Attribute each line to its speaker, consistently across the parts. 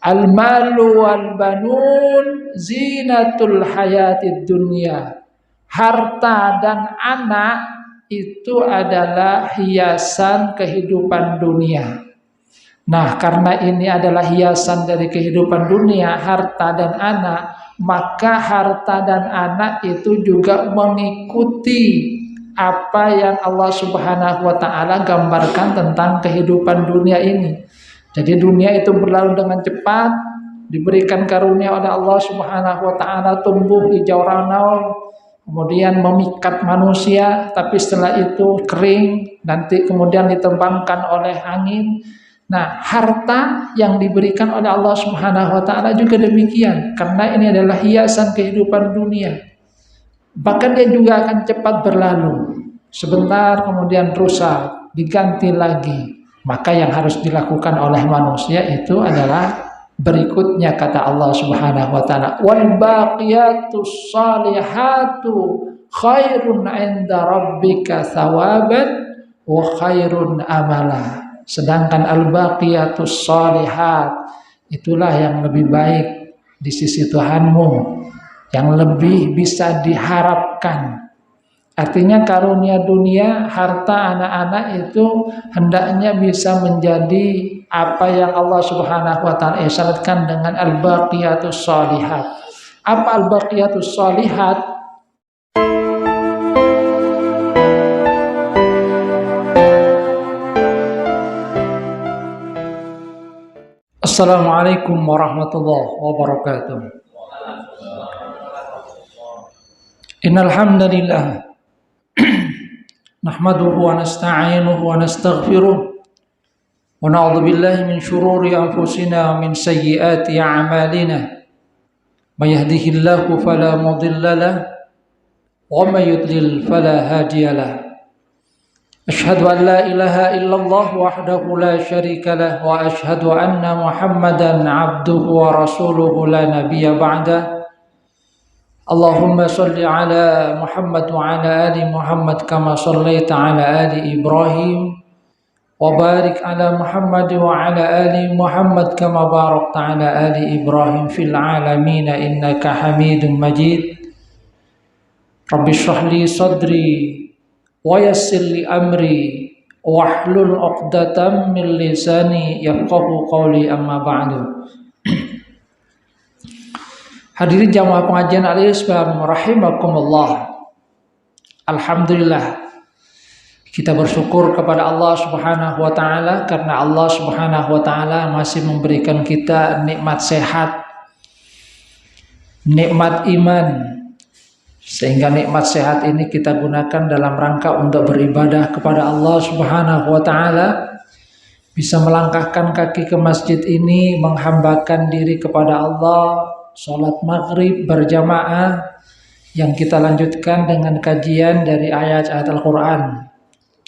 Speaker 1: Al-malu wal banun zinatul hayatid dunya. Harta dan anak itu adalah hiasan kehidupan dunia. Nah, karena ini adalah hiasan dari kehidupan dunia, harta dan anak, maka harta dan anak itu juga mengikuti apa yang Allah Subhanahu wa taala gambarkan tentang kehidupan dunia ini. Jadi dunia itu berlalu dengan cepat, diberikan karunia oleh Allah Subhanahu wa taala, tumbuh hijau ranau, kemudian memikat manusia, tapi setelah itu kering, nanti kemudian ditembangkan oleh angin. Nah, harta yang diberikan oleh Allah Subhanahu wa taala juga demikian, karena ini adalah hiasan kehidupan dunia. Bahkan dia juga akan cepat berlalu. Sebentar kemudian rusak, diganti lagi. Maka yang harus dilakukan oleh manusia itu adalah berikutnya, kata Allah Subhanahu wa taala, wal baqiyatus shalihatu khairun 'inda rabbika thawaban wa khairun amala. Sedangkan al baqiyatus shalihat itulah yang lebih baik di sisi Tuhanmu, yang lebih bisa diharapkan. Artinya karunia dunia, harta, anak-anak itu hendaknya bisa menjadi apa yang Allah Subhanahu wa taala isyaratkan dengan al-baqiyatus shalihat. Apa al-baqiyatus shalihat? Assalamualaikum warahmatullahi wabarakatuh. Innal hamdalillah nahmaduhu wa nasta'inuhu wa nastaghfiruh wa na'udzu billahi min shururi anfusina wa min sayyiati a'malina. May yahdihillahu fala mudilla lahu wa may yudlil fala hadiya lahu. Asyhadu an la ilaha illallah wahdahu la syarika lahu wa asyhadu anna Muhammadan 'abduhu wa rasuluhu la nabiyya ba'dahu. Allahumma salli ala Muhammad wa ala ali Muhammad kama sallaita ala ali Ibrahim wa barik ala Muhammad wa ala ali Muhammad kama barakta ala ali Ibrahim fil alamin innaka Hamidum Majid. Rabbi shrah li sadri wa yassir li amri wahlul 'uqdatam min lisani yafqahu qawli, amma ba'du. Hadirin jamaah pengajian Al-Islam rahimakumullah. Alhamdulillah, kita bersyukur kepada Allah Subhanahu wa taala karena Allah Subhanahu wa taala masih memberikan kita nikmat sehat, nikmat iman, sehingga nikmat sehat ini kita gunakan dalam rangka untuk beribadah kepada Allah Subhanahu wa taala, bisa melangkahkan kaki ke masjid ini, menghambakan diri kepada Allah, sholat maghrib berjamaah, yang kita lanjutkan dengan kajian dari ayat-ayat Al-Quran.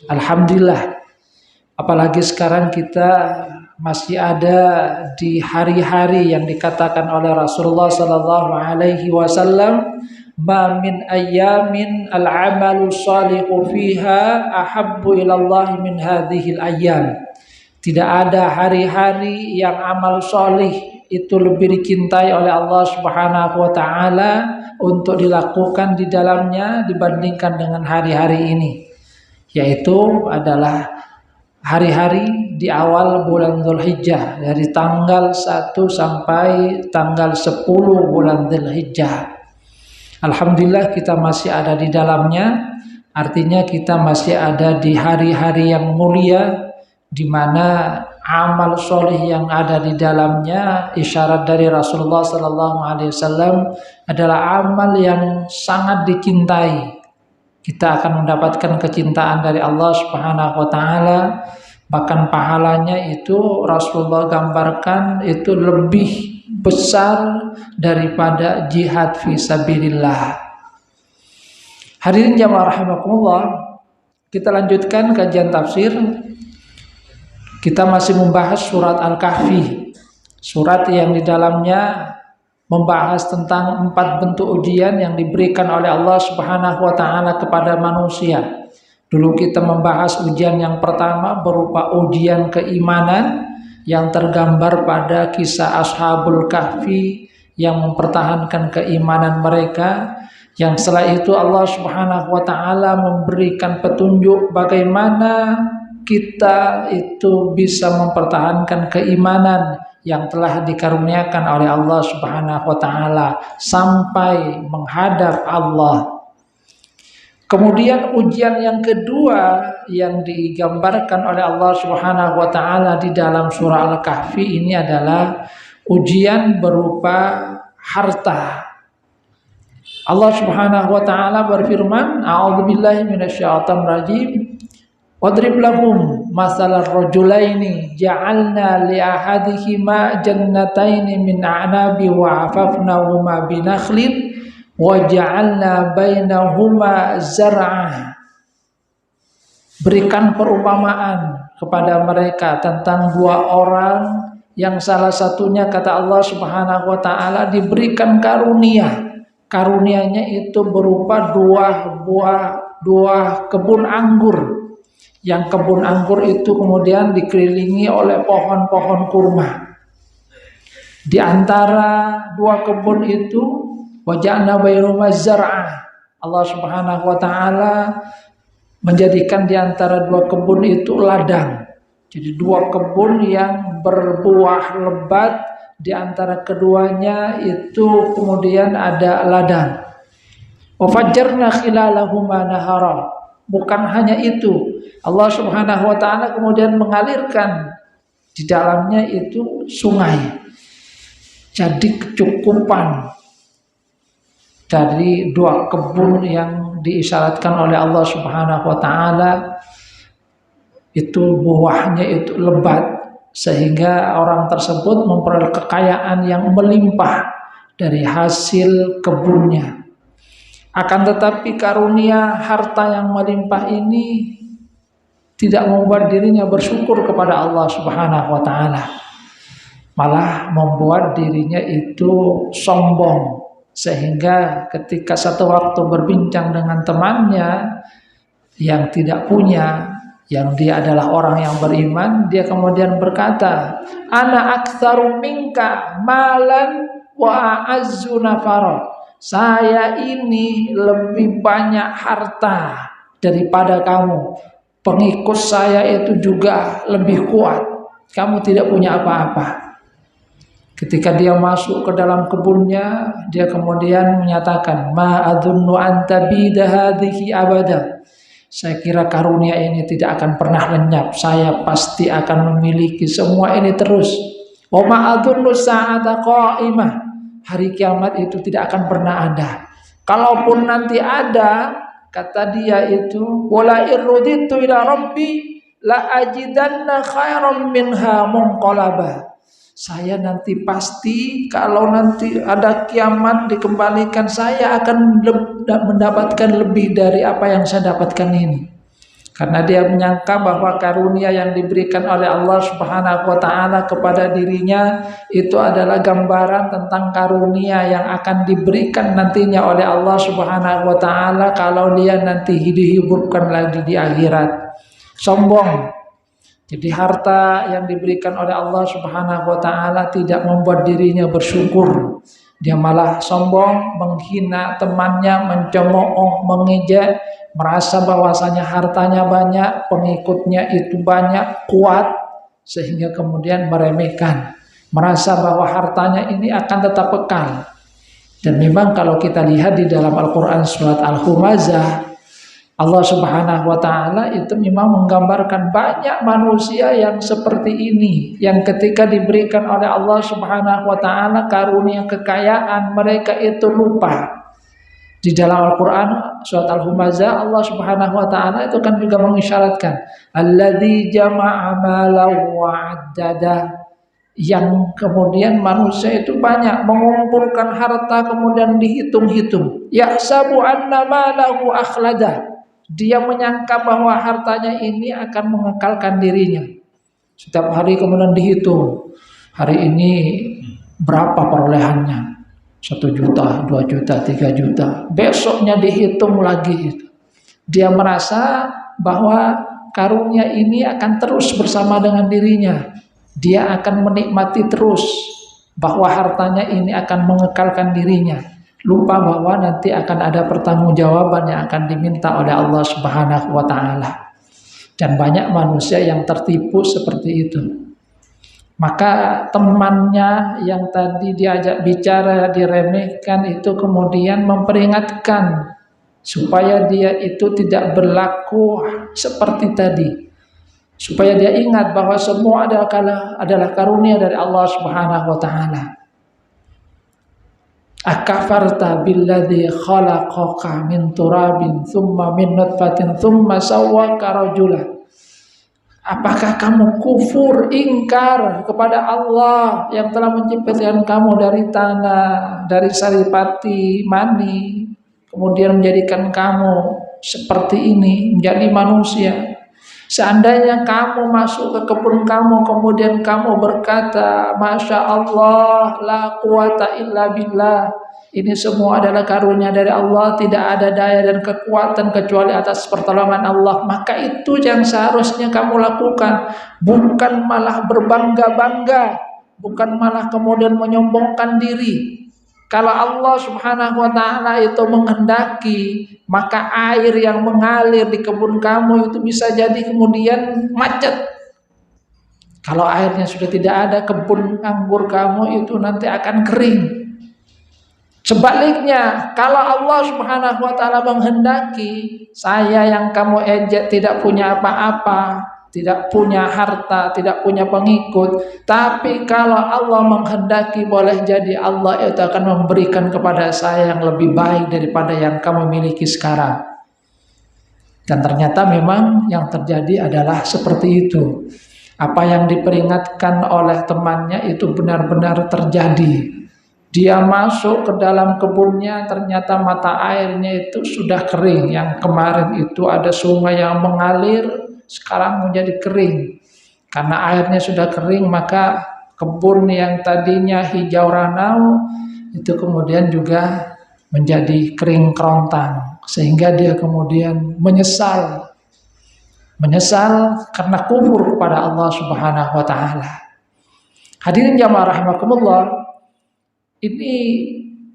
Speaker 1: Alhamdulillah, apalagi sekarang kita masih ada di hari-hari yang dikatakan oleh Rasulullah sallallahu alaihi wasallam, ma min ayyamin al-amalu shalihu fiha ahabbu ilallahi min hadhil ayyam. Tidak ada hari-hari yang amal solih itu lebih dicintai oleh Allah Subhanahu wa taala untuk dilakukan di dalamnya dibandingkan dengan hari-hari ini, yaitu adalah hari-hari di awal bulan Dzulhijjah, dari tanggal 1 sampai tanggal 10 bulan Dzulhijjah. Alhamdulillah kita masih ada di dalamnya, artinya kita masih ada di hari-hari yang mulia, di mana amal soleh yang ada di dalamnya, isyarat dari Rasulullah sallallahu alaihi wasallam, adalah amal yang sangat dicintai. Kita akan mendapatkan kecintaan dari Allah Subhanahu wa taala, bahkan pahalanya itu Rasulullah gambarkan itu lebih besar daripada jihad fi sabilillah. Hadirin jamaah rahimakumullah, kita lanjutkan kajian tafsir. Kita masih membahas surat Al-Kahfi, surat yang di dalamnya membahas tentang 4 bentuk ujian yang diberikan oleh Allah Subhanahu wa taala kepada manusia. Dulu kita membahas ujian yang pertama berupa ujian keimanan, yang tergambar pada kisah Ashabul Kahfi yang mempertahankan keimanan mereka, yang setelah itu Allah Subhanahu wa taala memberikan petunjuk bagaimana kita itu bisa mempertahankan keimanan yang telah dikaruniakan oleh Allah Subhanahu wa taala sampai menghadap Allah. Kemudian ujian yang kedua yang digambarkan oleh Allah Subhanahu wa taala di dalam surah Al-Kahfi ini adalah ujian berupa harta. Allah Subhanahu wa taala berfirman, "A'udzubillahi minasyaitonir rajim. Wadrib lahum masalar rajulaini ja'alna li ahadihima jannataini min a'nabi wa hafafnahuma binakhlin wa ja'alna bainahuma zar'a." Berikan perumpamaan kepada mereka tentang dua orang yang salah satunya, kata Allah Subhanahu wa taala, diberikan karunia. Karunianya itu berupa dua kebun anggur. Yang kebun anggur itu kemudian dikelilingi oleh pohon-pohon kurma. Di antara dua kebun itu waja'na bainahuma zar'a. Allah Subhanahu wa taala menjadikan di antara dua kebun itu ladang. Jadi dua kebun yang berbuah lebat, di antara keduanya itu kemudian ada ladang. Wa fajjarna khilalahuma nahara. Bukan hanya itu, Allah Subhanahu wa taala kemudian mengalirkan di dalamnya itu sungai. Jadi kecukupan dari dua kebun yang diisyaratkan oleh Allah Subhanahu wa taala itu buahnya itu lebat, sehingga orang tersebut memperoleh kekayaan yang melimpah dari hasil kebunnya. Akan tetapi karunia harta yang melimpah ini tidak membuat dirinya bersyukur kepada Allah Subhanahu wa taala. Malah membuat dirinya itu sombong, sehingga ketika satu waktu berbincang dengan temannya yang tidak punya, yang dia adalah orang yang beriman, dia kemudian berkata, "Ana aktsaru minka malan wa a'azzu nafara." Saya ini lebih banyak harta daripada kamu. Pengikut saya itu juga lebih kuat. Kamu tidak punya apa-apa. Ketika dia masuk ke dalam kebunnya, dia kemudian menyatakan, "Ma adzunnu an tabida hadhihi abada." Saya kira karunia ini tidak akan pernah lenyap. Saya pasti akan memiliki semua ini terus. Wa ma adzunnu sa'ata qa'imah. Hari kiamat itu tidak akan pernah ada. Kalaupun nanti ada, kata dia itu, wala irruditu ila rabbi la ajidanna khairam minha munqalaba. Saya nanti pasti kalau nanti ada kiamat dikembalikan, saya akan mendapatkan lebih dari apa yang saya dapatkan ini. Karena dia menyangka bahwa karunia yang diberikan oleh Allah Subhanahu wa taala kepada dirinya itu adalah gambaran tentang karunia yang akan diberikan nantinya oleh Allah Subhanahu wa taala kalau dia nanti dihidupkan lagi di akhirat. Sombong. Jadi harta yang diberikan oleh Allah Subhanahu wa taala tidak membuat dirinya bersyukur. Dia malah sombong, menghina temannya, mencemooh, mengejek, merasa bahwasanya hartanya banyak, pengikutnya itu banyak, kuat, sehingga kemudian meremehkan, merasa bahwa hartanya ini akan tetap kekal. Dan memang kalau kita lihat di dalam Al-Quran surat Al-Humazah, Allah Subhanahu wa taala itu memang menggambarkan banyak manusia yang seperti ini, yang ketika diberikan oleh Allah Subhanahu wa taala karunia kekayaan, mereka itu lupa. Di dalam Al-Quran surat Al-Humazah, Allah Subhanahu wa taala itu kan juga mengisyaratkan alladzi jama'a malan wa 'addada, yang kemudian manusia itu banyak mengumpulkan harta kemudian dihitung-hitung. Yahsabu anna malahu akhlada. Dia menyangka bahwa hartanya ini akan mengekalkan dirinya. Setiap hari kemudian dihitung, hari ini berapa perolehannya, 1 juta, 2 juta, 3 juta. Besoknya dihitung lagi. Dia merasa bahwa karunia ini akan terus bersama dengan dirinya. dia akan menikmati terus bahwa hartanya ini akan mengekalkan dirinya, lupa bahwa nanti akan ada pertanggungjawaban yang akan diminta oleh Allah Subhanahu wa taala. Dan banyak manusia yang tertipu seperti itu. Maka temannya yang tadi diajak bicara diremehkan itu kemudian memperingatkan supaya dia itu tidak berlaku seperti tadi, supaya dia ingat bahwa semua adalah karunia dari Allah Subhanahu wa taala. Akafarta billadzi khalaqaka min turabin thumma min nutfatin thumma sawwaka rajula. Apakah kamu kufur, ingkar kepada Allah yang telah menciptakan kamu dari tanah, dari saripati mani, kemudian menjadikan kamu seperti ini, menjadi manusia. Seandainya kamu masuk ke kebun kamu, kemudian kamu berkata, Masya Allah, la quwata illa billah, ini semua adalah karunia dari Allah, tidak ada daya dan kekuatan kecuali atas pertolongan Allah, maka itu yang seharusnya kamu lakukan, bukan malah berbangga-bangga, bukan malah kemudian menyombongkan diri. Kalau Allah Subhanahu wa taala itu menghendaki, maka air yang mengalir di kebun kamu itu bisa jadi kemudian macet. Kalau airnya sudah tidak ada, kebun anggur kamu itu nanti akan kering. Sebaliknya, kalau Allah Subhanahu wa taala menghendaki, saya yang kamu ejek tidak punya apa-apa, tidak punya harta, tidak punya pengikut, tapi kalau Allah menghendaki, boleh jadi Allah itu akan memberikan kepada saya yang lebih baik daripada yang kamu miliki sekarang. Dan ternyata memang yang terjadi adalah seperti itu. Apa yang diperingatkan oleh temannya itu benar-benar terjadi. Dia masuk ke dalam kebunnya, ternyata mata airnya itu sudah kering. Yang kemarin itu ada sungai yang mengalir, sekarang menjadi kering. Karena airnya sudah kering, maka kebun yang tadinya hijau ranau itu kemudian juga menjadi kering kerontang, sehingga dia kemudian menyesal karena kufur kepada Allah Subhanahu wa taala. Hadirin jamaah rahimakumullah, ini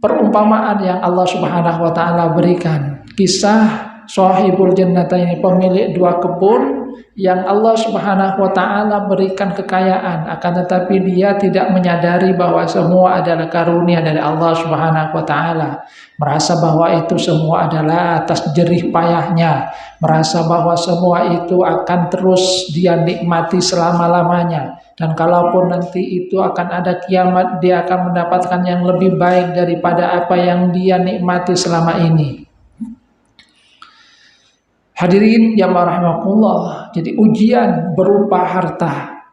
Speaker 1: perumpamaan yang Allah Subhanahu wa taala berikan, kisah Shahibul Jannatain, pemilik dua kebun yang Allah Subhanahu wa taala berikan kekayaan, akan tetapi dia tidak menyadari bahwa semua adalah karunia dari Allah Subhanahu wa taala. Merasa bahwa itu semua adalah atas jerih payahnya, merasa bahwa semua itu akan terus dia nikmati selama-lamanya, dan kalaupun nanti itu akan ada kiamat, dia akan mendapatkan yang lebih baik daripada apa yang dia nikmati selama ini. Hadirin jamaah rahimakumullah, jadi ujian berupa harta.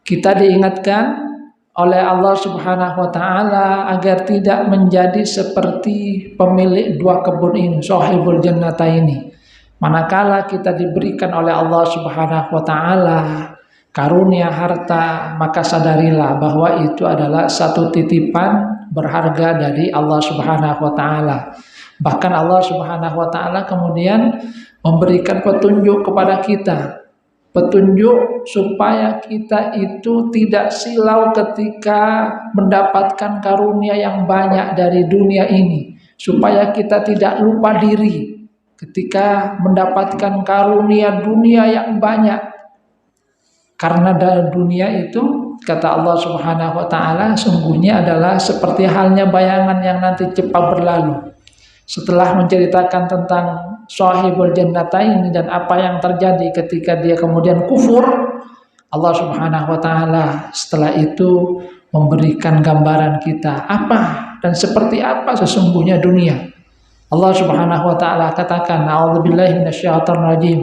Speaker 1: Kita diingatkan oleh Allah Subhanahu wa taala agar tidak menjadi seperti pemilik dua kebun ini, Shahibul Jannataini. Manakala kita diberikan oleh Allah Subhanahu wa taala karunia harta, maka sadarilah bahwa itu adalah satu titipan berharga dari Allah Subhanahu wa taala. Bahkan Allah Subhanahu wa taala kemudian memberikan petunjuk kepada kita, petunjuk supaya kita itu tidak silau ketika mendapatkan karunia yang banyak dari dunia ini, supaya kita tidak lupa diri ketika mendapatkan karunia dunia yang banyak. Karena dari dunia itu, kata Allah Subhanahu wa taala, sungguhnya adalah seperti halnya bayangan yang nanti cepat berlalu. Setelah menceritakan tentang Shahibul Jannatain dan apa yang terjadi ketika dia kemudian kufur, Allah Subhanahu wa taala setelah itu memberikan gambaran kita apa dan seperti apa sesungguhnya dunia. Allah Subhanahu wa taala katakan, a'udzubillahi minasyaitonir rajim.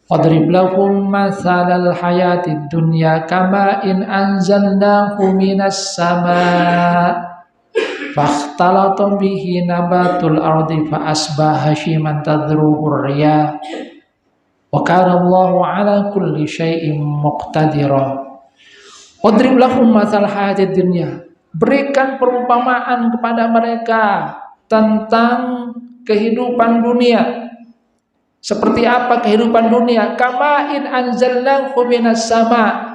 Speaker 1: Wadrib lahum matsalal hayatid dunya kama'in anzalnahu minas sama' fakhtalata bihi nabatul ardi fa asbaha hashiman tadruhu riyah wa kana Allahu ala kulli syai'in muqtadira. Wadrib lahum matsal hayatid dunya, berikan perumpamaan kepada mereka tentang kehidupan dunia. Seperti apa kehidupan dunia? Kama'in anzalnahu minas sama',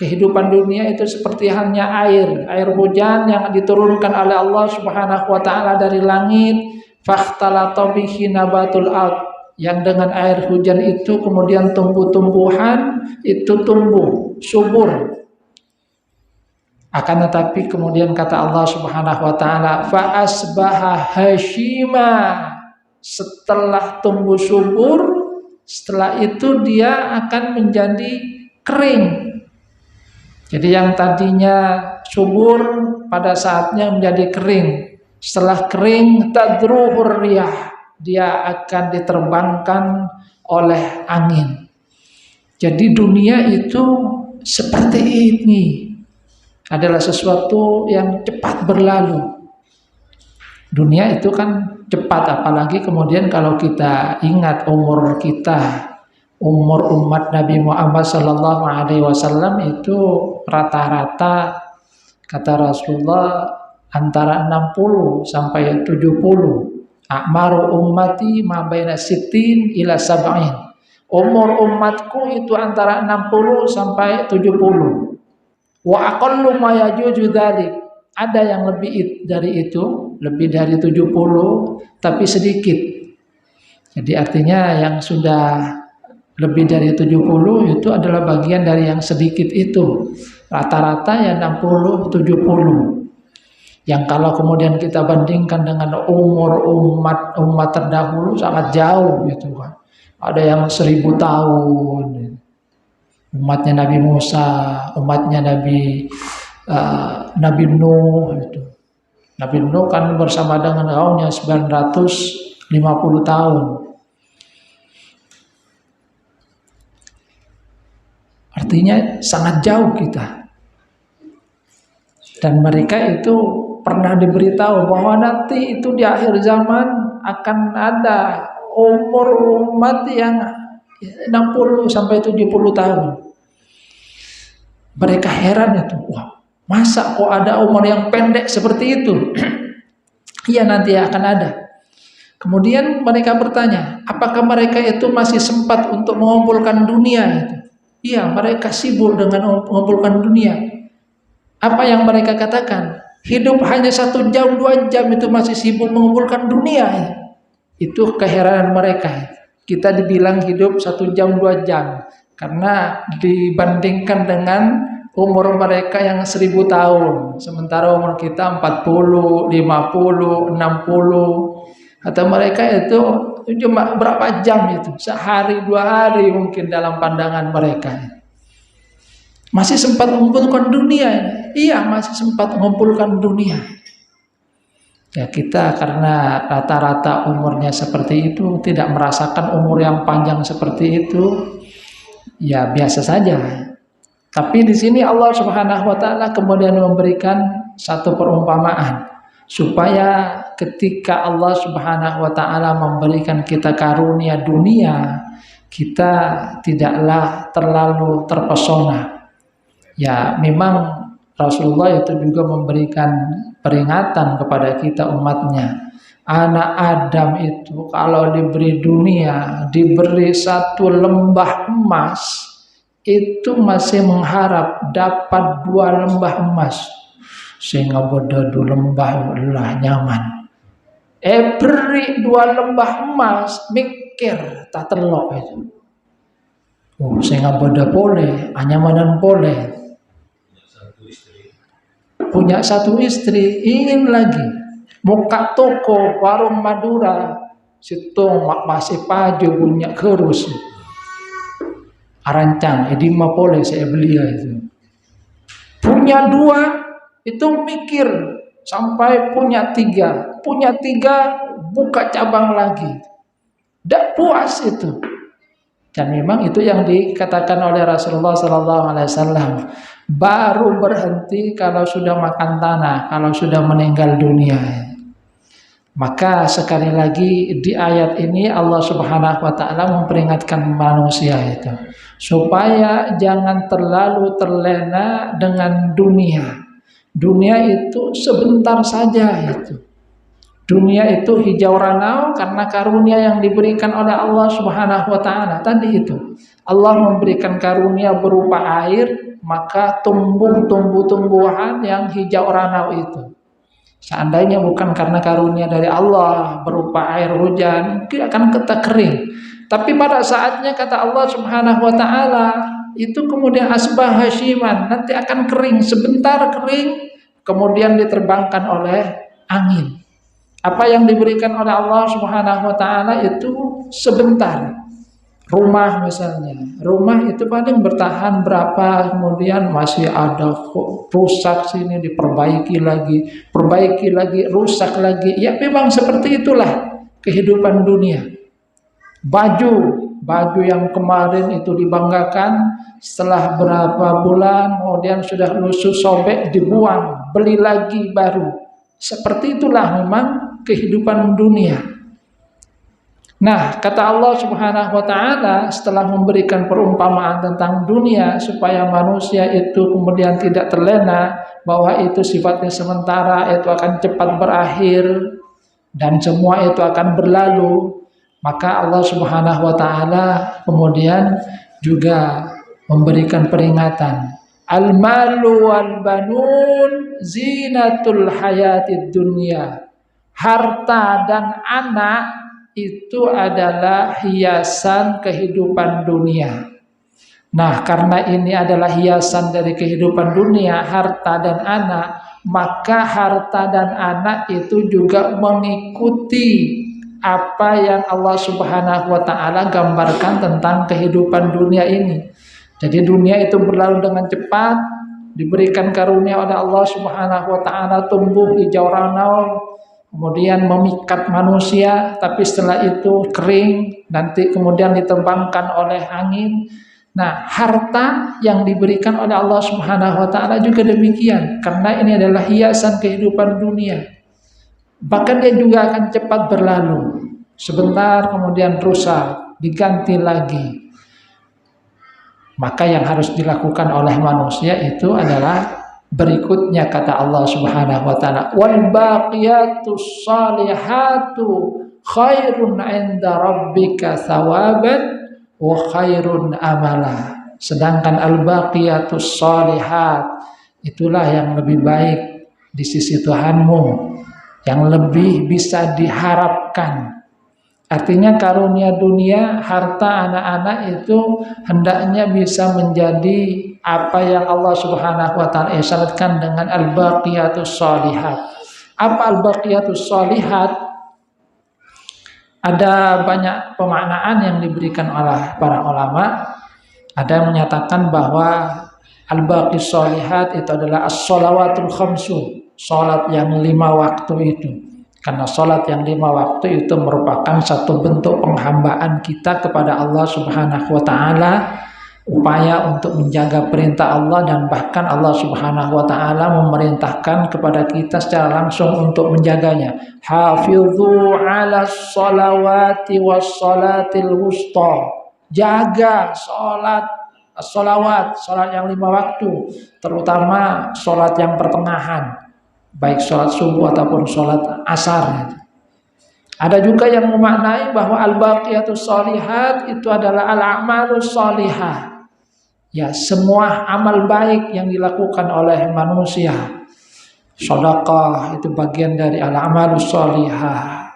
Speaker 1: Kehidupan dunia itu seperti halnya air hujan yang diturunkan oleh Allah Subhanahu wa taala dari langit, fakhtalata bihi nabatul ard, yang dengan air hujan itu kemudian tumbuh-tumbuhan itu tumbuh subur. Akan tetapi kemudian kata Allah Subhanahu wa taala, fa asbaha hashima, setelah tumbuh subur, setelah itu dia akan menjadi kering. Jadi yang tadinya subur pada saatnya menjadi kering. Setelah kering, tadruhur riyah, dia akan diterbangkan oleh angin. Jadi dunia itu seperti ini, adalah sesuatu yang cepat berlalu. Dunia itu kan cepat, apalagi kemudian kalau kita ingat umur kita, umur umat Nabi Muhammad sallallahu alaihi wasallam itu rata-rata kata Rasulullah antara 60 sampai 70. A'maru ummati ma baina sittin ila sab'in. Umur umatku itu antara 60 sampai 70. Wa aqallu ma yajuzu dzalik. Ada yang lebih dari itu, lebih dari 70 tapi sedikit. Jadi artinya yang sudah lebih dari 70 itu adalah bagian dari yang sedikit itu. Rata-rata ya 60, 70. Yang kalau kemudian kita bandingkan dengan umur umat terdahulu sangat jauh gitu kan. Ada yang 1000 tahun. Umatnya Nabi Musa, umatnya Nabi Nuh itu. Nabi Nuh kan bersama dengan kaumnya 950 tahun. Artinya sangat jauh kita. Dan mereka itu pernah diberitahu bahwa nanti itu di akhir zaman akan ada umur umat yang 60 sampai 70 tahun. Mereka heran itu. Wah, masa kok ada umur yang pendek seperti itu? Iya, nanti akan ada. Kemudian mereka bertanya, apakah mereka itu masih sempat untuk mengumpulkan dunia itu? Iya, mereka sibuk dengan mengumpulkan dunia. Apa yang mereka katakan? Hidup hanya 1 jam, 2 jam itu masih sibuk mengumpulkan dunia. Itu keheranan mereka. Kita dibilang hidup 1 jam, 2 jam. Karena dibandingkan dengan umur mereka yang 1000 tahun. Sementara umur kita 40, 50, 60. Atau mereka itu cuma berapa jam itu, sehari 2 hari mungkin dalam pandangan mereka. Masih sempat mengumpulkan dunia. Iya, masih sempat mengumpulkan dunia. Ya, kita karena rata-rata umurnya seperti itu, tidak merasakan umur yang panjang seperti itu, ya biasa saja. Tapi di sini Allah Subhanahu wa taala kemudian memberikan satu perumpamaan supaya ketika Allah Subhanahu wa taala memberikan kita karunia dunia, kita tidaklah terlalu terpesona. Ya, memang Rasulullah itu juga memberikan peringatan kepada kita umatnya. Anak Adam itu kalau diberi dunia, diberi 1 lembah emas, itu masih mengharap dapat 2 lembah emas. Sehingga bodadu lembah lah nyaman. Beri 2 lembah emas, mikir tak telok itu. Sehingga boda boleh, anyamanan boleh. Punya 1 istri, ingin lagi. Muka toko, warung Madura, situ masih paju punya kerus. Arancang, edima boleh saya beli itu. Punya 2, itu mikir sampai punya 3. Punya 3, buka cabang lagi. Tidak puas itu. Dan memang itu yang dikatakan oleh Rasulullah SAW. Baru berhenti kalau sudah makan tanah, kalau sudah meninggal dunia. Maka sekali lagi di ayat ini Allah Subhanahu wa taala memperingatkan manusia itu supaya jangan terlalu terlena dengan dunia. Dunia itu sebentar saja itu. Dunia itu hijau ranau karena karunia yang diberikan oleh Allah Subhanahu wa taala. Tadi itu, Allah memberikan karunia berupa air, maka tumbuh tumbuh-tumbuhan yang hijau ranau itu. Seandainya bukan karena karunia dari Allah berupa air hujan, mungkin akan kering. Tapi pada saatnya kata Allah Subhanahu wa taala, itu kemudian asbah hasyiman, nanti akan kering, sebentar kering, kemudian diterbangkan oleh angin. Apa yang diberikan oleh Allah Subhanahu wa taala itu sebentar. Rumah misalnya, rumah itu paling bertahan berapa, kemudian masih ada rusak sini diperbaiki lagi, perbaiki lagi, rusak lagi. Ya memang seperti itulah kehidupan dunia. Baju yang kemarin itu dibanggakan, setelah berapa bulan kemudian sudah lusuh sobek dibuang, beli lagi baru. Seperti itulah memang kehidupan dunia. Nah, kata Allah Subhanahu wa taala setelah memberikan perumpamaan tentang dunia supaya manusia itu kemudian tidak terlena bahwa itu sifatnya sementara, itu akan cepat berakhir dan semua itu akan berlalu, maka Allah Subhanahu wa taala kemudian juga memberikan peringatan. Al-malu wal banun zinatul hayatid dunya. Harta dan anak itu adalah hiasan kehidupan dunia. Nah, karena ini adalah hiasan dari kehidupan dunia, harta dan anak, maka harta dan anak itu juga mengikuti apa yang Allah Subhanahu wa taala gambarkan tentang kehidupan dunia ini. Jadi dunia itu berlalu dengan cepat, diberikan karunia oleh Allah Subhanahu wa taala, tumbuh hijau ranau, kemudian memikat manusia, tapi setelah itu kering, nanti kemudian diterbangkan oleh angin. Nah, harta yang diberikan oleh Allah Subhanahu wa taala juga demikian, karena ini adalah hiasan kehidupan dunia. Bahkan dia juga akan cepat berlalu. Sebentar kemudian rusak, diganti lagi. Maka yang harus dilakukan oleh manusia itu adalah berikutnya kata Allah Subhanahu wa taala, wal baqiyatus shalihatu khairun 'inda rabbika thawaban wa khairun amala. Sedangkan al baqiyatus shalihat itulah yang lebih baik di sisi Tuhanmu, yang lebih bisa diharapkan. Artinya karunia dunia, harta, anak-anak itu hendaknya bisa menjadi apa yang Allah Subhanahu wa taala isyaratkan dengan al-baqiyatus shalihat. Apa al-baqiyatus shalihat? Ada banyak pemaknaan yang diberikan oleh para ulama. Ada yang menyatakan bahwa al-baqiyus shalihat itu adalah as-shalawatul khamsu, salat yang 5 waktu itu. Karena sholat yang 5 waktu itu merupakan satu bentuk penghambaan kita kepada Allah Subhanahu wa taala, upaya untuk menjaga perintah Allah, dan bahkan Allah Subhanahu wa taala memerintahkan kepada kita secara langsung untuk menjaganya. Hafidhu 'alas sholawati was sholatil wusta. Jaga sholat yang 5 waktu, terutama sholat yang pertengahan, baik sholat subuh ataupun sholat asar. Ada juga yang memaknai bahwa al-baqiyatus shalihat itu adalah al-a'malus shalihah. Ya, semua amal baik yang dilakukan oleh manusia. Sedekah itu bagian dari al-a'malus shalihah.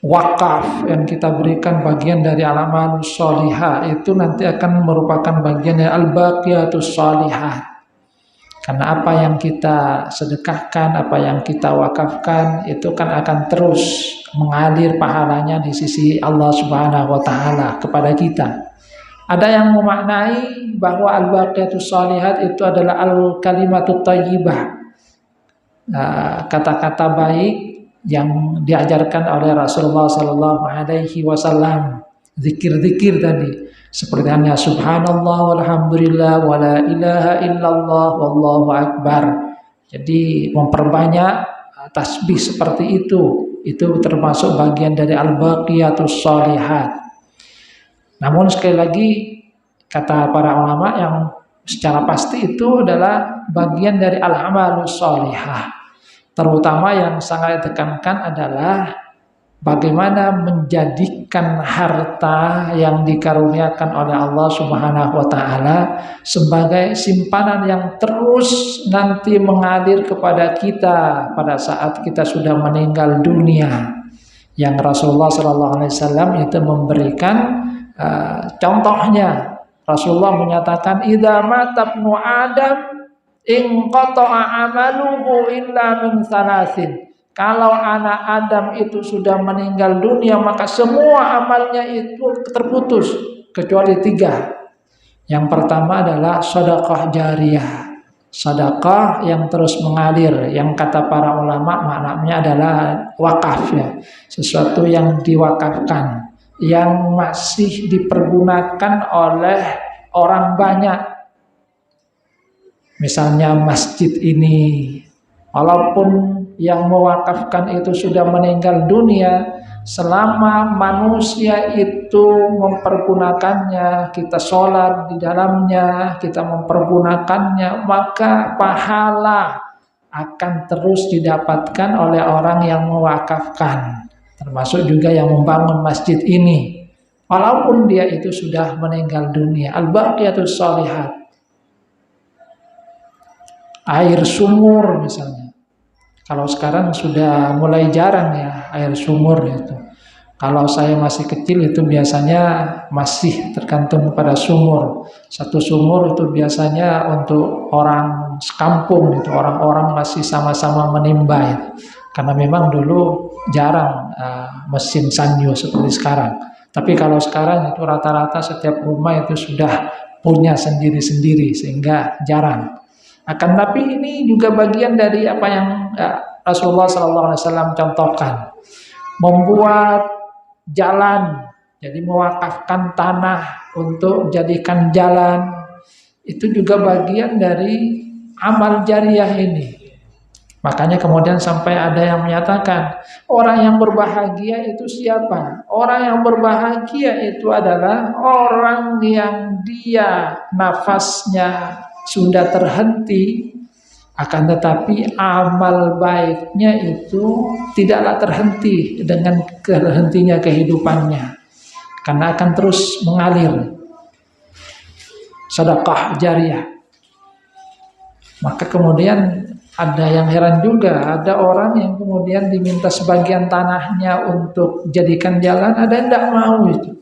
Speaker 1: Wakaf yang kita berikan bagian dari al-a'malus shalihah, itu nanti akan merupakan bagian dari al-baqiyatus shalihat. Karena apa yang kita sedekahkan, apa yang kita wakafkan, itu kan akan terus mengalir pahalanya di sisi Allah Subhanahu wa taala kepada kita. Ada yang memaknai bahwa al-baqiyatus shalihat itu adalah al-kalimatut thayyibah. Kata-kata baik yang diajarkan oleh Rasulullah sallallahu alaihi wasallam, zikir-zikir tadi. Seperti hanya subhanallah walhamdulillah wala ilaha illallah wallahu akbar. Jadi memperbanyak tasbih seperti itu termasuk bagian dari al-baqiyatus shalihat. Namun sekali lagi kata para ulama yang secara pasti itu adalah bagian dari al-amalus shalihah. Terutama yang sangat ditekankan adalah bagaimana menjadikan harta yang dikaruniakan oleh Allah Subhanahu wa taala sebagai simpanan yang terus nanti mengalir kepada kita pada saat kita sudah meninggal dunia. Yang Rasulullah sallallahu alaihi wasallam itu memberikan contohnya. Rasulullah menyatakan idza mata ibnu Adam inqata'a amaluhu illa min salasin. Kalau anak Adam itu sudah meninggal dunia, maka semua amalnya itu terputus kecuali 3. Yang pertama adalah sedekah jariyah, sedekah yang terus mengalir, yang kata para ulama maknanya adalah wakaf ya, sesuatu yang diwakafkan, yang masih dipergunakan oleh orang banyak. Misalnya masjid ini, walaupun yang mewakafkan itu sudah meninggal dunia, selama manusia itu mempergunakannya, kita sholat di dalamnya, kita mempergunakannya, maka pahala akan terus didapatkan oleh orang yang mewakafkan, termasuk juga yang membangun masjid ini, walaupun dia itu sudah meninggal dunia. Al-baqiyatus shalihat, air sumur misalnya. Kalau sekarang sudah mulai jarang ya air sumur itu. Kalau saya masih kecil itu biasanya masih tergantung pada sumur. Satu sumur itu biasanya untuk orang sekampung itu, orang-orang masih sama-sama menimba itu. Karena memang dulu jarang mesin sanyo seperti sekarang. Tapi kalau sekarang itu rata-rata setiap rumah itu sudah punya sendiri-sendiri sehingga jarang. Akan tapi ini juga bagian dari apa yang Rasulullah SAW contohkan, membuat jalan, jadi mewakafkan tanah untuk jadikan jalan, itu juga bagian dari amal jariyah ini. Makanya kemudian sampai ada yang menyatakan, orang yang berbahagia itu siapa? Orang yang berbahagia itu adalah orang yang dia nafasnya sudah terhenti, akan tetapi amal baiknya itu tidaklah terhenti dengan terhentinya kehidupannya, karena akan terus mengalir. Sedekah jariyah. Maka kemudian ada yang heran juga, ada orang yang kemudian diminta sebagian tanahnya untuk jadikan jalan, ada yang tidak mau itu.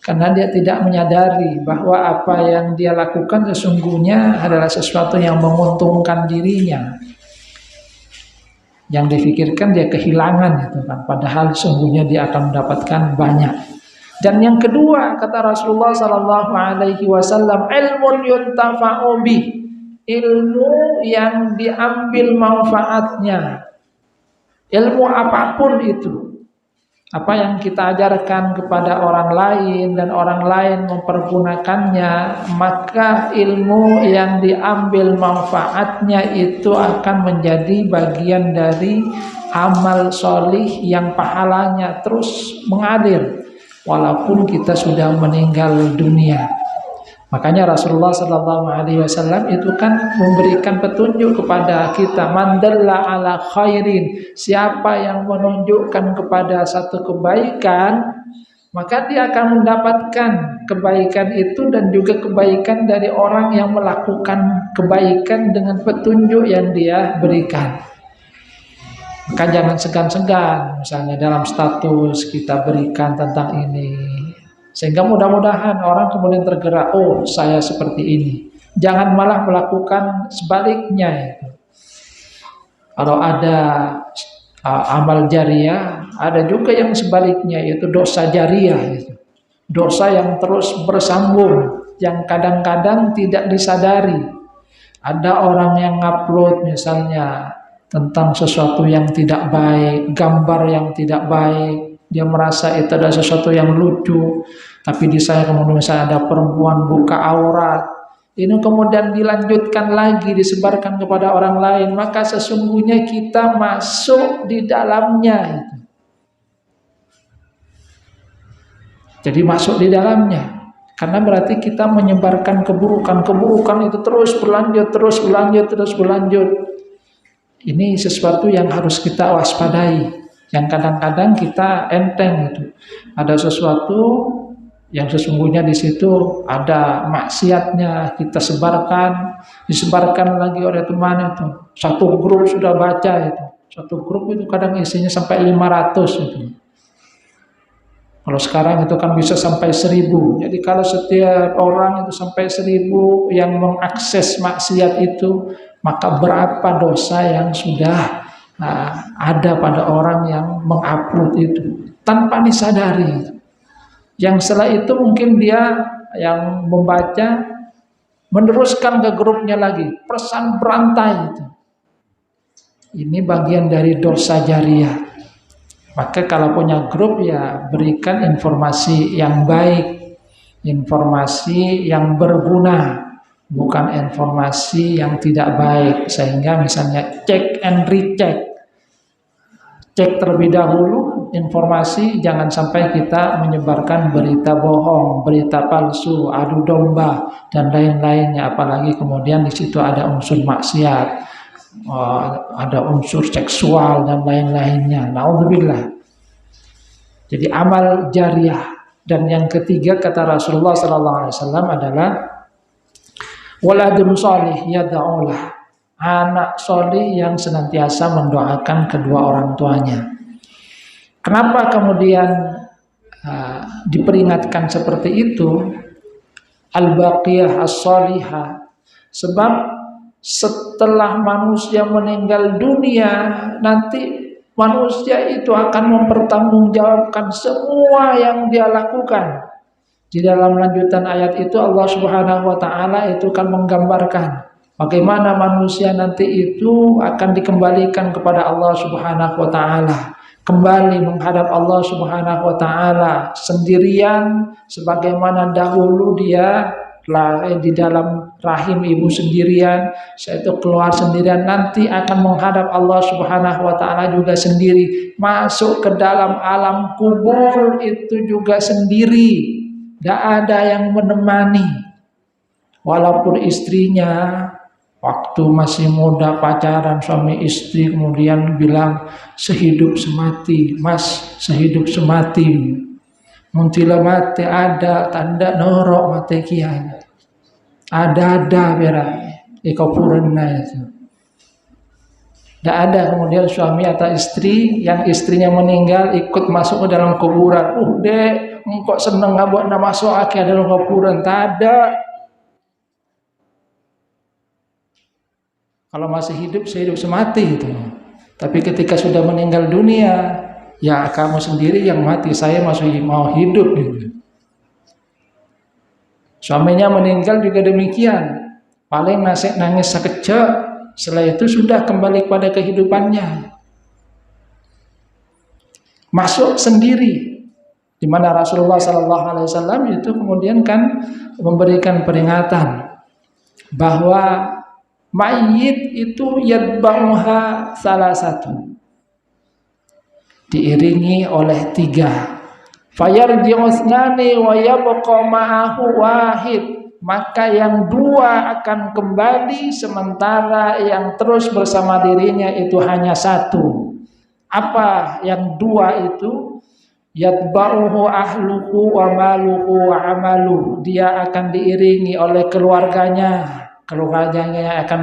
Speaker 1: Karena dia tidak menyadari bahwa apa yang dia lakukan sesungguhnya adalah sesuatu yang menguntungkan dirinya. Yang difikirkan dia kehilangan itu kan, padahal sesungguhnya dia akan mendapatkan banyak. Dan yang kedua kata Rasulullah sallallahu alaihi wasallam, ilmun yuntafa'u bih, ilmu yang diambil manfaatnya. Ilmu apapun itu, apa yang kita ajarkan kepada orang lain dan orang lain mempergunakannya, maka ilmu yang diambil manfaatnya itu akan menjadi bagian dari amal solih yang pahalanya terus mengalir walaupun kita sudah meninggal dunia. Makanya Rasulullah SAW itu kan memberikan petunjuk kepada kita, mandalla ala khairin, siapa yang menunjukkan kepada satu kebaikan, maka dia akan mendapatkan kebaikan itu dan juga kebaikan dari orang yang melakukan kebaikan dengan petunjuk yang dia berikan. Maka jangan segan-segan, misalnya dalam status kita berikan tentang ini, sehingga mudah-mudahan orang kemudian tergerak, oh saya seperti ini. Jangan malah melakukan sebaliknya itu. Kalau ada amal jariyah, ada juga yang sebaliknya, yaitu dosa jariyah itu. Dosa yang terus bersambung, yang kadang-kadang tidak disadari. Ada orang yang ngupload misalnya tentang sesuatu yang tidak baik, gambar yang tidak baik, dia merasa itu adalah sesuatu yang lucu, tapi di saya kemudian misalnya ada perempuan buka aurat, ini kemudian dilanjutkan lagi, disebarkan kepada orang lain, maka sesungguhnya kita masuk di dalamnya itu. Jadi masuk di dalamnya, karena berarti kita menyebarkan keburukan itu terus berlanjut. Ini sesuatu yang harus kita waspadai, yang kadang-kadang kita enteng itu. Ada sesuatu yang sesungguhnya di situ ada maksiatnya, kita sebarkan, disebarkan lagi oleh teman itu. Satu grup sudah baca itu. Satu grup itu kadang isinya sampai 500 itu. Kalau sekarang itu kan bisa sampai 1000. Jadi kalau setiap orang itu sampai 1000 yang mengakses maksiat itu, maka berapa dosa yang sudah ada pada orang yang mengupload itu tanpa disadari. Yang setelah itu mungkin dia yang membaca meneruskan ke grupnya lagi, pesan berantai itu. Ini bagian dari dosa jariah. Maka kalau punya grup ya berikan informasi yang baik, informasi yang berguna, bukan informasi yang tidak baik. Sehingga misalnya cek and recheck, cek terlebih dahulu informasi, jangan sampai kita menyebarkan berita bohong, berita palsu, adu domba dan lain-lainnya. Apalagi kemudian di situ ada unsur maksiat, ada unsur seksual dan lain-lainnya. Naudzubillah. Jadi amal jariah. Dan yang ketiga kata Rasulullah SAW adalah waladun sholih yad'ulah, anak sholih yang senantiasa mendoakan kedua orang tuanya. Kenapa kemudian diperingatkan seperti itu? Al-baqiyah as-sholihah. Sebab setelah manusia meninggal dunia, nanti manusia itu akan mempertanggungjawabkan semua yang dia lakukan. Di dalam lanjutan ayat itu Allah Subhanahu wa taala itu kan menggambarkan bagaimana manusia nanti itu akan dikembalikan kepada Allah Subhanahu wa taala, kembali menghadap Allah Subhanahu wa taala sendirian sebagaimana dahulu dia di dalam rahim ibu sendirian, setelah itu keluar sendirian, nanti akan menghadap Allah Subhanahu wa taala juga sendiri, masuk ke dalam alam kubur itu juga sendiri, tidak ada yang menemani. Walaupun istrinya waktu masih muda pacaran suami istri kemudian bilang sehidup semati, mas sehidup semati, muntila mati ada tanda norok mati kiai. Ada berak ikupuranna itu. Tidak ada kemudian suami atau istri yang istrinya meninggal ikut masuk ke dalam kuburan. Dek, engkau seneng ngabuk nak masuk ke dalam kuburan? Tak ada. Kalau masih hidup sehidup semati itu. Tapi ketika sudah meninggal dunia, ya kamu sendiri yang mati, saya masih mau hidup gitu. Suaminya meninggal juga demikian, paling nangis sekejap, setelah itu sudah kembali pada kehidupannya. Masuk sendiri, di mana Rasulullah SAW itu kemudian kan memberikan peringatan bahwa mayit itu yatba'uha salah satu, diiringi oleh 3. Fayarji'u tsnani wa yabqa ma'ahu wahid, maka yang 2 akan kembali sementara yang terus bersama dirinya itu hanya 1. Apa yang 2 itu? Yatba'uhu ahluhu wa maluhu wa amaluhu, dia akan diiringi oleh keluarganya akan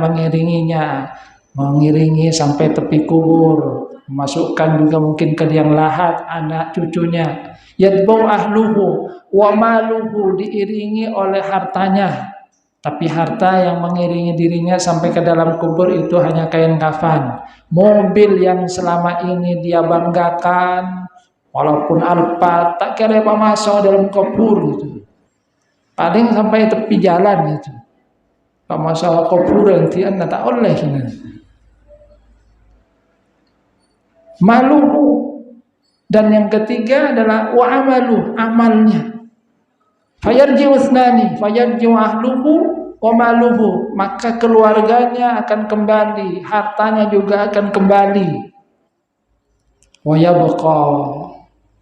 Speaker 1: mengiringi sampai tepi kubur, memasukkan juga mungkin ke liang lahat anak cucunya. Yatba'u ahluhu wa maluhu, diiringi oleh hartanya, tapi harta yang mengiringi dirinya sampai ke dalam kubur itu hanya kain kafan. Mobil yang selama ini dia banggakan, walaupun Alphard, tak kira apa masuk dalam kubur itu, paling sampai tepi jalan itu. Kalau masalah kuburan tian tak oleh ini. Maluhu. Dan yang ketiga adalah wa amalu, amalnya. Fayarji'u tsnani, fayarji'u ahluhu wa maluhu, maka keluarganya akan kembali, hartanya juga akan kembali. Wa yabqa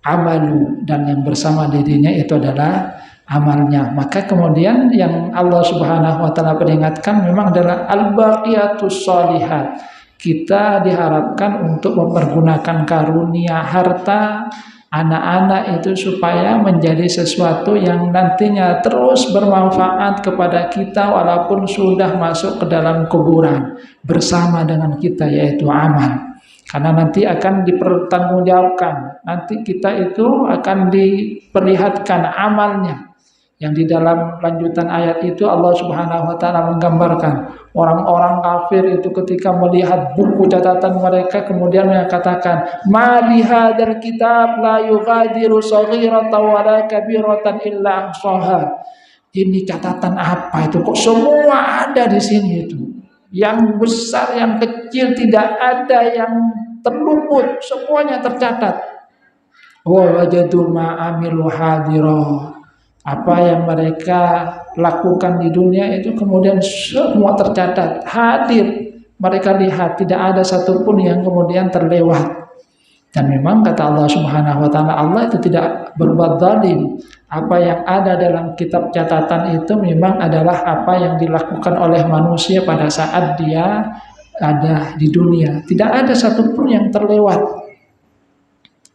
Speaker 1: amalu, dan yang bersama dirinya itu adalah amalnya. Maka kemudian yang Allah Subhanahu wa taala peringatkan memang adalah al-baqiyatus sholihat, Kita diharapkan untuk mempergunakan karunia harta anak-anak itu supaya menjadi sesuatu yang nantinya terus bermanfaat kepada kita walaupun sudah masuk ke dalam kuburan bersama dengan kita, yaitu amal. Karena nanti akan dipertanggungjawabkan. Nanti kita itu akan diperlihatkan amalnya. Yang di dalam lanjutan ayat itu Allah Subhanahu wa taala menggambarkan orang-orang kafir itu ketika melihat buku catatan mereka kemudian mengatakan, "Ma li hadzal kitab la yughadiru shaghiratan wa la kabiratan illa ahsaha." Ini catatan apa itu? Kok semua ada di sini itu? Yang besar, yang kecil, tidak ada yang terluput, semuanya tercatat. Wa wajadu ma amilu hadira. Apa yang mereka lakukan di dunia itu kemudian semua tercatat, hadir. Mereka lihat, tidak ada satupun yang kemudian terlewat. Dan memang kata Allah Subhanahu wa taala, Allah itu tidak berbuat zalim. Apa yang ada dalam kitab catatan itu memang adalah apa yang dilakukan oleh manusia pada saat dia ada di dunia. Tidak ada satupun yang terlewat.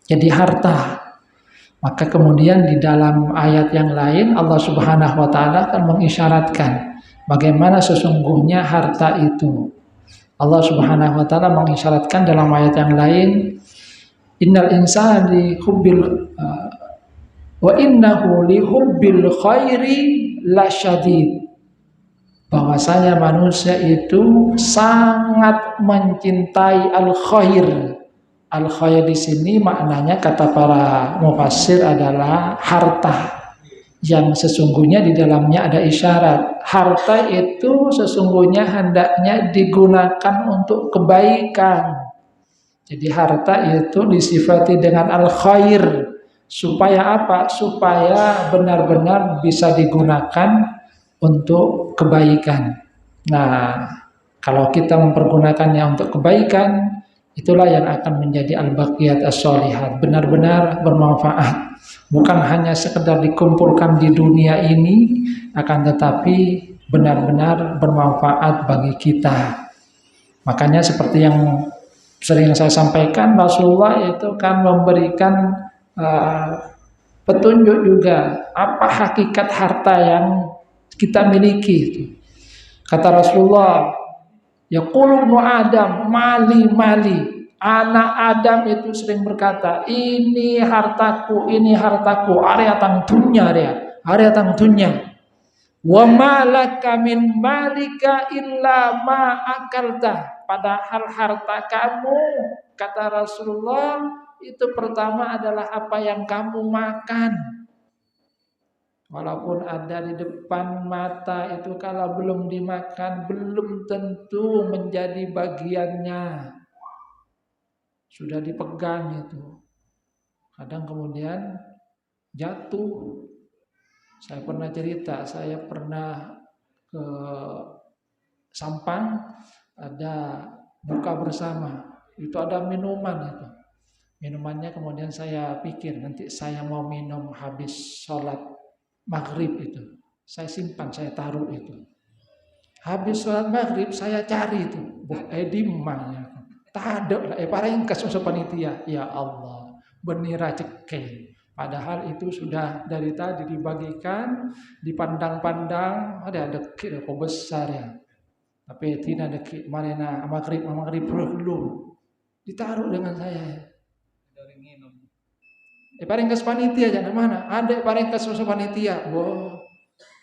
Speaker 1: Jadi harta. Maka kemudian di dalam ayat yang lain Allah Subhanahu wa taala akan mengisyaratkan bagaimana sesungguhnya harta itu. Allah Subhanahu wa taala mengisyaratkan dalam ayat yang lain, innal insana li hubbil wa innahu li hubbil khairi lasyadid. Bahwasanya manusia itu sangat mencintai al-khair. Al-khair di sini maknanya kata para mufassir adalah harta. Yang sesungguhnya di dalamnya ada isyarat. Harta itu sesungguhnya hendaknya digunakan untuk kebaikan. Jadi harta itu disifati dengan al-khair. Supaya apa? Supaya benar-benar bisa digunakan untuk kebaikan. Nah, kalau kita mempergunakannya untuk kebaikan, itulah yang akan menjadi al-baqiyat as-sholihat, benar-benar bermanfaat. Bukan hanya sekedar dikumpulkan di dunia ini, akan tetapi benar-benar bermanfaat bagi kita. Makanya seperti yang sering saya sampaikan, Rasulullah itu kan memberikan petunjuk juga apa hakikat harta yang kita miliki. Kata Rasulullah, yaqulu ibnu Adam, mali mali. Anak Adam itu sering berkata, ini hartaku, area tangtunya area tangtunya. Wa malaka min malika illa ma akalta. Padahal harta kamu, kata Rasulullah, itu pertama adalah apa yang kamu makan. Walaupun ada di depan mata itu kalau belum dimakan belum tentu menjadi bagiannya. Sudah dipegang itu. Kadang kemudian jatuh. Saya pernah cerita, saya pernah ke Sampang, ada buka bersama. Itu ada minuman itu. Minumannya kemudian saya pikir nanti saya mau minum habis sholat maghrib itu, saya simpan, saya taruh itu. Habis sholat maghrib saya cari itu, di mana? Tak ada, paling kasus panitia. Ya Allah, benira cekeng. Padahal itu sudah dari tadi dibagikan, dipandang-pandang, ada dekik, kok besar ya. Tapi tidak dekik, marina maghrib belum ditaruh dengan saya. Paling kes panitia jangan mana? Ada paling kes panitia. Wow,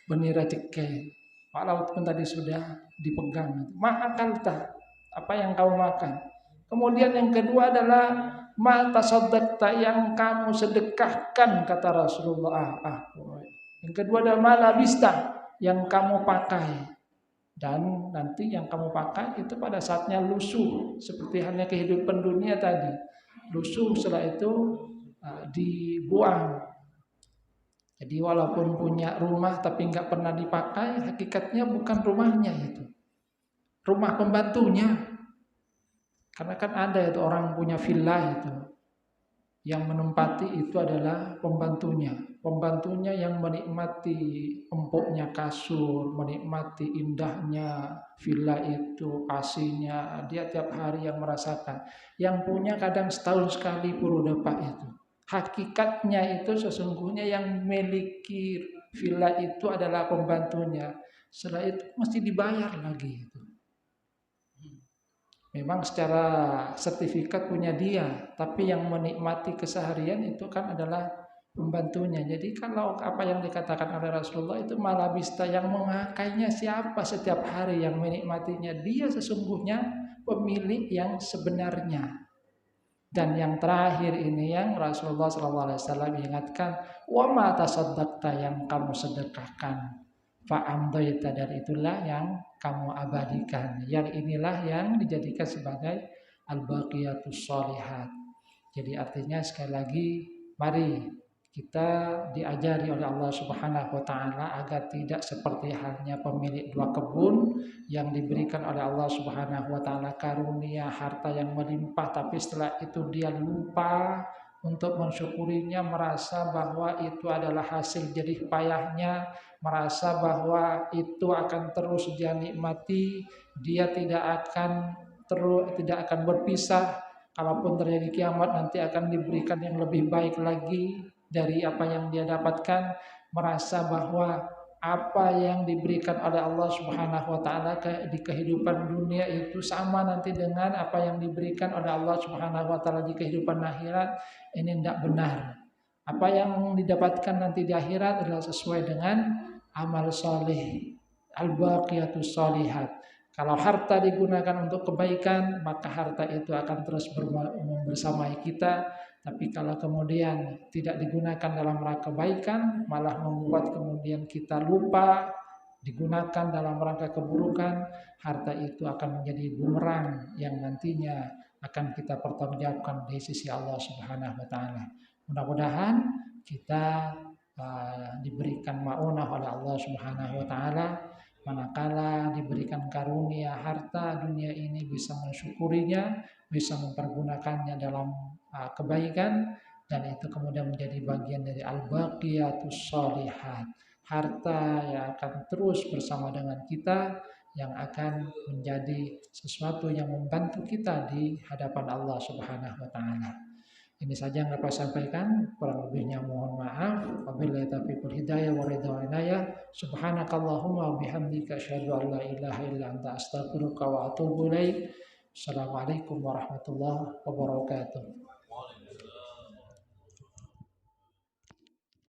Speaker 1: benira cekeng. Walaupun tadi sudah dipegang. Makan tak apa yang kau makan. Kemudian yang kedua adalah ma tasaddaqta, yang kamu sedekahkan, kata Rasulullah. Yang kedua adalah ma labista, yang kamu pakai. Dan nanti yang kamu pakai itu pada saatnya lusuh, seperti halnya kehidupan dunia tadi. Lusuh setelah itu dibuang. Jadi walaupun punya rumah tapi nggak pernah dipakai, hakikatnya bukan rumahnya itu, rumah pembantunya. Karena kan ada itu orang punya villa itu, yang menempati itu adalah pembantunya. pembantunya yang menikmati empuknya kasur, menikmati indahnya villa itu, AC-nya, dia tiap hari yang merasakan. Yang punya kadang setahun sekali pun udah Pak itu. Hakikatnya itu sesungguhnya yang memiliki villa itu adalah pembantunya. Setelah itu mesti dibayar lagi itu. Memang secara sertifikat punya dia, tapi yang menikmati keseharian itu kan adalah pembantunya. Jadi kalau apa yang dikatakan oleh Rasulullah itu malah bisa yang mengakainya siapa setiap hari yang menikmatinya, dia sesungguhnya pemilik yang sebenarnya. Dan yang terakhir ini yang Rasulullah SAW ingatkan, wa ma tasaddaqta yang kamu sedekahkan, fa'amdaita, dan itulah yang kamu abadikan. Yang inilah yang dijadikan sebagai al-baqiyatus sholihat. Jadi artinya sekali lagi, mari kita diajari oleh Allah Subhanahu wa taala agar tidak seperti halnya pemilik dua kebun yang diberikan oleh Allah Subhanahu wa taala karunia harta yang melimpah, tapi setelah itu dia lupa untuk mensyukurinya, merasa bahwa itu adalah hasil jerih payahnya, merasa bahwa itu akan terus dia nikmati, dia tidak akan berpisah. Kalaupun terjadi kiamat nanti akan diberikan yang lebih baik lagi dari apa yang dia dapatkan, merasa bahwa apa yang diberikan oleh Allah Subhanahu wa taala di kehidupan dunia itu sama nanti dengan apa yang diberikan oleh Allah Subhanahu wa taala di kehidupan akhirat. Ini tidak benar. Apa yang didapatkan nanti di akhirat adalah sesuai dengan amal soleh, al-baqiyatus sholihat. Kalau harta digunakan untuk kebaikan, maka harta itu akan terus bersamai kita. Tapi kalau kemudian tidak digunakan dalam rangka kebaikan, malah membuat kemudian kita lupa, digunakan dalam rangka keburukan, harta itu akan menjadi bumerang yang nantinya akan kita pertanggungjawabkan di sisi Allah Subhanahu wa taala. Mudah-mudahan kita diberikan maunah oleh Allah Subhanahu wa taala, manakala diberikan karunia harta dunia ini bisa mensyukurinya, bisa mempergunakannya dalam kebaikan, dan itu kemudian menjadi bagian dari al-baqiyatus sholihat, harta yang akan terus bersama dengan kita, yang akan menjadi sesuatu yang membantu kita di hadapan Allah Subhanahu wa taala. Ini saja yang dapat saya sampaikan, kurang lebihnya mohon maaf. Wabillahi taufiq wal hidayah wa ridha wa inayah. Subhanakallahumma wa bihamdika asyhadu an la ilaha illa anta astaghfiruka wa atubu ilaik. Assalamualaikum warahmatullahi wabarakatuh.